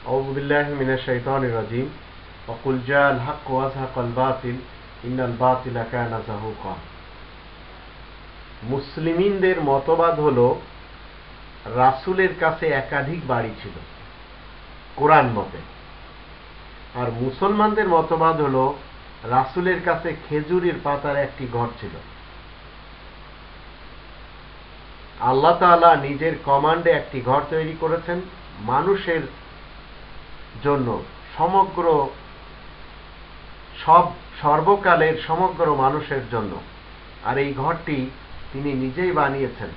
أعوذ بالله من الشيطان الرجيم وقل جاء الحق وزهق الباطل إن الباطل كان زهوقا। মুসলিমিনদের মতবাদ হলো রাসূলের কাছে একাধিক বাড়ি ছিল কোরআন মতে, আর মুসলমানদের মতবাদ হলো রাসূলের কাছে খেজুরের পাতার একটি ঘর ছিল। আল্লাহ তাআলা নিজের কমান্ডে একটি ঘর তৈরি করেছেন মানুষের জন্য, সর্বকালের সমগ্র মানুষের জন্য, আর এই ঘরটি তিনি নিজেই বানিয়েছেন।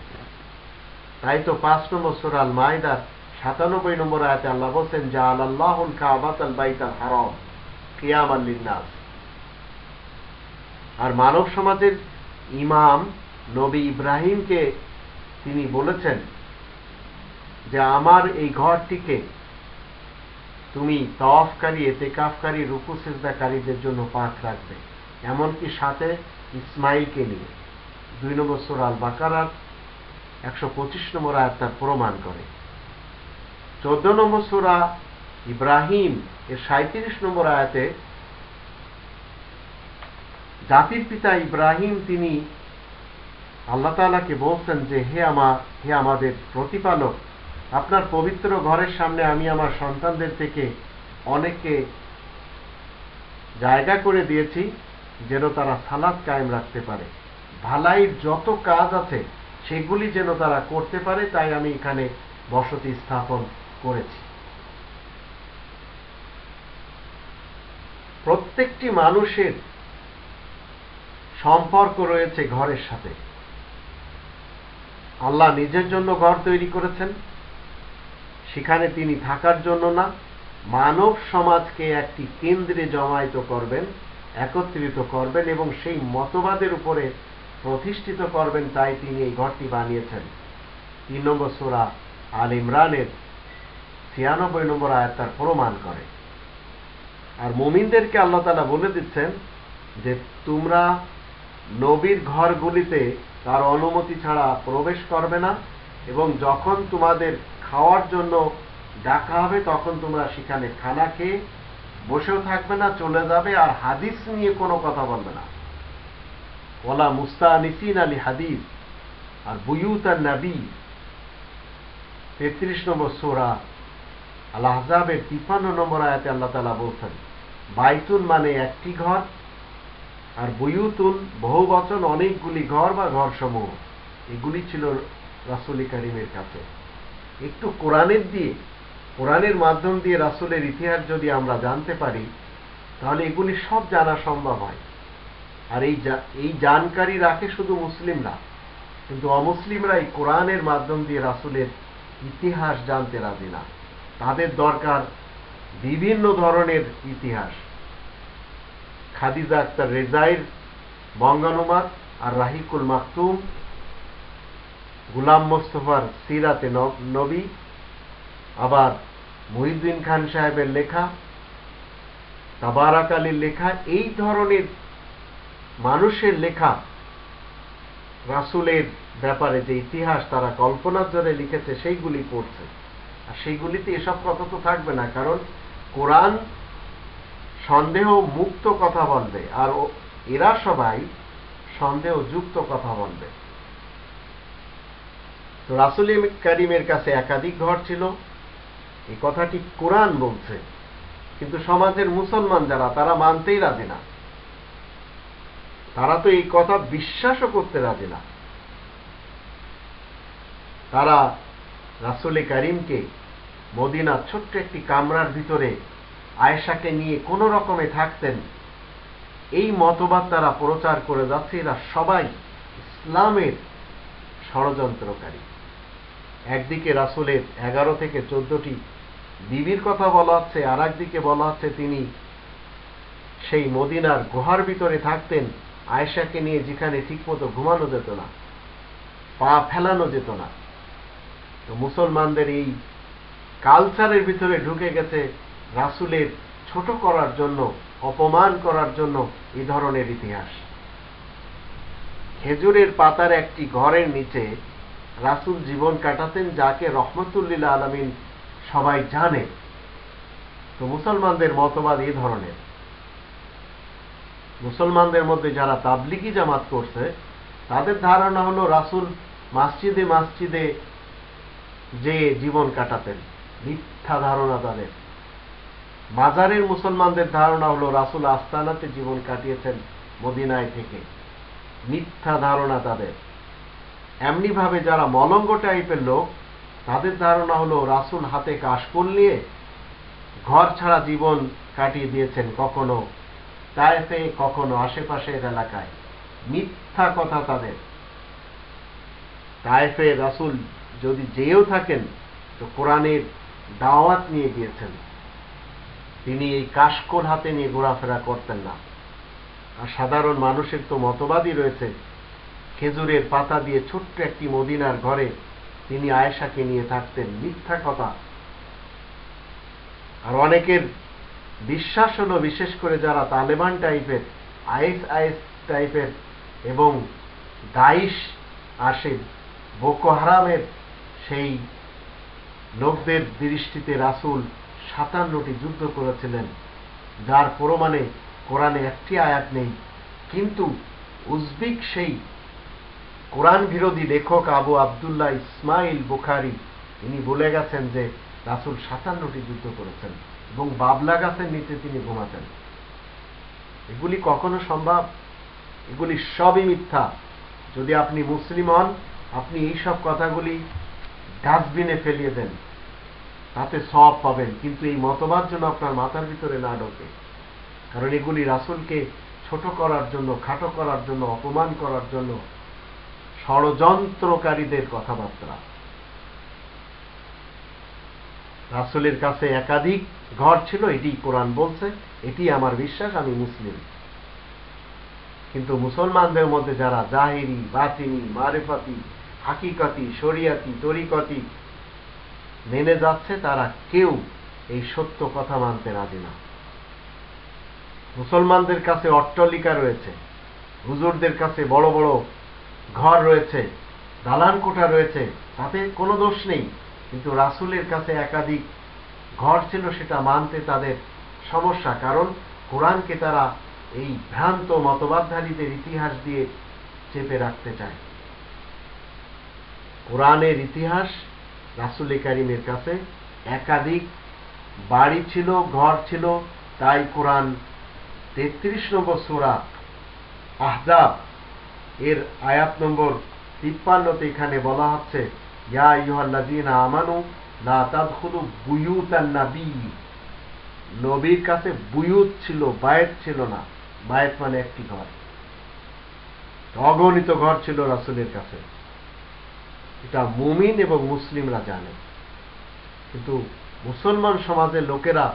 তাই তো 5 নম্বর সূরা আল মাইদার 97 নম্বর আয়াতে আল্লাহ বলেন, জাআলাল্লাহুল কাবাতাল বাইতাল হারাম কিয়ামান লিন্নাস। আর মানব সমাজের ইমাম নবী ইব্রাহিমকে তিনি বলেছেন যে আমার এই ঘরটিকে তুমি তাওয়াফকারী, ইতিকাফকারী, রুকু সিজদাকারীদের জন্য পাক রাখবে, এমনকি সাথে ইসমাইলকে নিয়ে। 2 নম্বর সূরা আল বাকারার 125 নম্বর আয়াত তার প্রমাণ করে। 14 নম্বর সূরা ইব্রাহিম এর 37 নম্বর আয়াতে জাতির পিতা ইব্রাহিম তিনি আল্লাহ তাআলাকে বলছেন যে হে আমাদের প্রতিপালক, আপনার পবিত্র ঘরের সামনে আমি আমার সন্তানদের থেকে অনেককে জায়গা করে দিয়েছি যেন তারা সালাত কায়েম রাখতে পারে, ভালাইয়ের যত কাজ আছে সেগুলি যেন তারা করতে পারে, তাই আমি এখানে বসতি স্থাপন করেছি। প্রত্যেকটি মানুষের সম্পর্ক রয়েছে ঘরের সাথে। আল্লাহ নিজের জন্য ঘর তৈরি করেছেন, সেখানে তিনি থাকার জন্য না, মানব সমাজকে একটি কেন্দ্রে জমায়েত করবেন, একত্রিত করবেন এবং সেই মতবাদের উপরে প্রতিষ্ঠিত করবেন, তাই তিনি এই ঘরটি বানিয়েছেন। 3 নম্বর সূরা আল ইমরানের 96 নম্বর আয়াত তার প্রমাণ করে। আর মুমিনদেরকে আল্লাহ তাআলা বলে দিচ্ছেন যে তোমরা নবীর ঘরগুলিতে তার অনুমতি ছাড়া প্রবেশ করবে না, এবং যখন তোমাদের খাওয়ার জন্য ডাকা হবে তখন তোমরা সেখানে খানা খেয়ে বসেও থাকবে না, চলে যাবে, আর হাদিস নিয়ে কোনো কথা বলবে না। ওয়ালা মুস্তানিসিনা লিহাদিস আর বুয়ুতান নবী 33 নম্বর সূরা আল আহজাবের 53 নম্বর আয়াতে আল্লাহ তাআলা বলছেন, বাইতুন মানে একটি ঘর, আর বুয়ুতুন বহু বচন, অনেকগুলি ঘর বা ঘরসমূহ। এগুলি ছিল রাসূল কারীমের কাছে। একটু কোরআনের মাধ্যম দিয়ে রাসূলের ইতিহাস যদি আমরা জানতে পারি তাহলে এগুলি সব জানা সম্ভব হয়। আর এই জানকারী রাখে শুধু মুসলিমরা, কিন্তু অমুসলিমরা এই কোরআনের মাধ্যম দিয়ে রাসূলের ইতিহাস জানতে রাজি না। তাদের দরকার বিভিন্ন ধরনের ইতিহাস। খাদিজা আক্তার রেজাইর বঙ্গানুবাদ আর রাহিকুল মাকতুম, গুলাম মোস্তফার সিরাতে নবী, আবার মুহিউদ্দিন খান সাহেবের লেখা, তাবারাক আলীর লেখা, এই ধরনের মানুষের লেখা রাসূলের ব্যাপারে যে ইতিহাস তারা কল্পনার জোরে লিখেছে সেইগুলি পড়ছে। আর সেইগুলিতে এসব কথা তো থাকবে না, কারণ কোরআন সন্দেহ মুক্ত কথা বলবে, আর এরা সবাই সন্দেহ যুক্ত কথা বলবে। তো রাসূল কারীমের কাছে একাধিক ঘর ছিল, এই কথাটি কোরআন বলছে, কিন্তু সমাজের মুসলমান যারা তারা মানতেই রাজি না, তারা তো এই কথা বিশ্বাসও করতে রাজি না। তারা রাসূল কারীমকে মদিনার ছোট্ট একটি কামরার ভিতরে আয়েশাকে নিয়ে কোন রকমে থাকতেন, এই মতবাদ তারা প্রচার করে যাচ্ছে। এরা সবাই ইসলামের ষড়যন্ত্রকারী। একদিকে রাসূলের 11 থেকে 14টি বিবির কথা বলা হচ্ছে, আর একদিকে বলা হচ্ছে তিনি সেই মদিনার গুহার ভিতরে থাকতেন আয়েশাকে নিয়ে, যেখানে ঠিকমতো ঘুমানো যেত না, পা ফেলানো যেত না। তো মুসলমানদের এই কালচারের ভিতরে ঢুকে গেছে রাসূলের ছোট করার জন্য, অপমান করার জন্য এই ধরনের ইতিহাস। খেজুরের পাতার একটি ঘরের নিচে রাসূল জীবন কাটাতেন, যাকে রহমতুল লিল আলামিন সবাই জানে। তো মুসলমানদের মতবাদ এই ধরনের। মুসলমানদের মধ্যে যারা তাবলিগি জামাত করছে তাদের ধারণা হলো রাসূল মসজিদে মসজিদে যে জীবন কাটাতেন, মিথ্যা ধারণা তাদের। মাজারের মুসলমানদের ধারণা হলো রাসূল আস্তানাতে জীবন কাটিয়েছেন মদিনায় থেকে, মিথ্যা ধারণা তাদের। এমনি ভাবে যারা মলঙ্গ টাইপের লোক তাদের ধারণা হলো রাসূল হাতে কাশফুল নিয়ে ঘর ছাড়া জীবন কাটিয়ে দিয়েছেন, কখনো তায়েফে কখনো আশেপাশের এলাকায়। মিথ্যা কথা তাদের। তায়েফে রাসূল যদি যেও থাকেন তো কোরআনের দাওয়াত নিয়ে গিয়েছেন, তিনি এই কাশকোল হাতে নিয়ে ঘোরাফেরা করতেন না। আর সাধারণ মানুষের তো মতবাদই রয়েছে, খেজুরের পাতা দিয়ে ছোট্ট একটি মদিনার ঘরে তিনি আয়েশাকে নিয়ে থাকতেন, মিথ্যা কথা। আর অনেকের বিশ্বাস হলো, বিশেষ করে যারা তালেবান টাইপের, আইএস টাইপের এবং দাইশ আসে, বোকো হারামের সেই লোকদের দৃষ্টিতে রাসূল ৫৭টি যুদ্ধ করেছিলেন, যার প্রমাণে কোরআনে একটি আয়াত নেই। কিন্তু উজবেক সেই কোরআন বিরোধী লেখক আবু আবদুল্লাহ ইসমাইল বুখারী তিনি বলে গেছেন যে রাসূল ৫৭টি যুদ্ধ করেছেন এবং বাবলা গাছের নিচে তিনি ঘুমাতেন। এগুলি কখনো সম্ভব? এগুলি সবই মিথ্যা। যদি আপনি মুসলিম হন, আপনি এইসব কথাগুলি ডাস্টবিনে ফেলিয়ে দেন, তাতে সওয়াব পাবেন। কিন্তু এই মতবাদ যেন আপনার মাথার ভিতরে না ঢোকে, কারণ এগুলি রাসূলকে ছোট করার জন্য, খাটো করার জন্য, অপমান করার জন্য ষড়যন্ত্রকারীদের কথাবার্তা। রাসূলের কাছে একাধিক ঘর ছিল, এটি কোরআন বলছে, এটি আমার বিশ্বাস, আমি মুসলিম। কিন্তু মুসলমানদের মধ্যে যারা জাহিরি, বাতিনি, মারিফাতি, হাকিকতি, শরিয়াতি, তরিকতি মেনে যাচ্ছে, তারা কেউ এই সত্য কথা মানতে রাজি না। মুসলমানদের কাছে অট্টালিকা রয়েছে, হুজুরদের কাছে বড় বড় ঘর রয়েছে, দালান কোঠা রয়েছে, তাতে কোনো দোষ নেই। কিন্তু রাসূলের কাছে একাধিক ঘর ছিল, সেটা মানতে তাদের সমস্যা, কারণ কোরআনকে তারা এই ভ্রান্ত মতবাদধারীদের ইতিহাস দিয়ে চেপে রাখতে চায়। কোরআনের ইতিহাস, রাসূল কারীমের কাছে একাধিক বাড়ি ছিল, ঘর ছিল। তাই কোরআন ৩৩ নম্বর সূরা আহজাব এর আয়াত নম্বর ৫৩তে এখানে বলা হচ্ছে, ইয়া আইয়ুহাল্লাযীনা আমানু লা তাদখুলু বুয়ুতান নাবী। নবীর কাছে বুয়ুত ছিল, বায়ত ছিল না। বায়ত মানে একটি ঘর, অগণিত ঘর ছিল রাসূলের কাছে। এটা মুমিন এবং মুসলিমরা জানে, কিন্তু মুসলমান সমাজের লোকেরা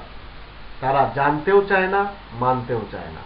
তারা জানতেও চায় না, মানতেও চায় না।